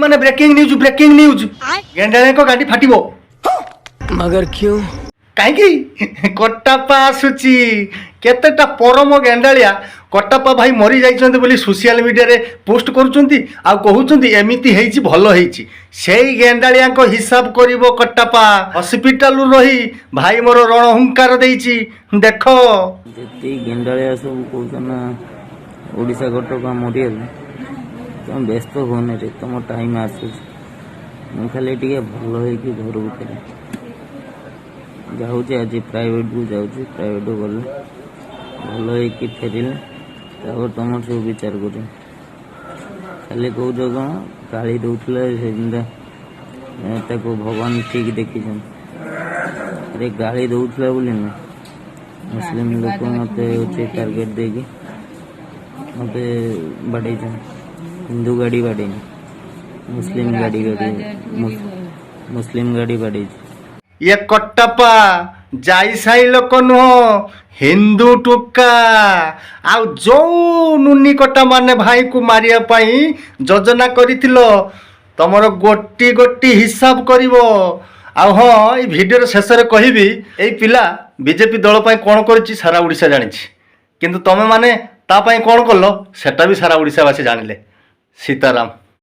माने breaking news गेंडाळे को गाड़ी फाटिबो मगर क्यों कहीं कट्टापा आसुची केतेटा परम गेंडालिया कट्टापा भाई मरी जाइछन्ते बोली सोशल मीडिया रे पोस्ट करूछन्ती आ कहउछन्ती एमिति हेइची भलो हेइची सेई गेंडालिया को हिसाब करिवो कट्टापा हॉस्पिटल रही भाई मोर रणहुंकार देइची देखो जेती गेंडालिया सब कहउछना ओडिसा कटक मरियल तुम व्यस्त होने रे तुम टाइम आसुछ मु खाली टिके भलो हेकि घर भीतर जाऊँ आज प्राइवेट को जाऊँ प्राइवेट गले भल हो फेरिले तुम सब विचार कर खाली कौच कौन गाड़ी दौला भगवान ठीक देखी अरे गाड़ी दौला बोली ना मुस्लिम लोक मत टार्गेट देकी मत बाड़े हिंदू गाड़ी बाड़े मुस्लिम गाड़ी बाड़े ये कट्टापा जाईसाई लोक नुह हिंदू टुका आउ जो नुनी कटा माने भाई को मारिया पाई योजना करिथिलो तमरो गोटी गोटी हिसाब करिवो आ हाँ ये भिडियो शेष रे कहिबी एई पिला बीजेपी दल पाई कोन करछि सारा ओडिसा जानिछि किंतु तमे माने ता पाई कोन करलो सेटा भी सारा ओडिसा वासी जानिले सीताराम।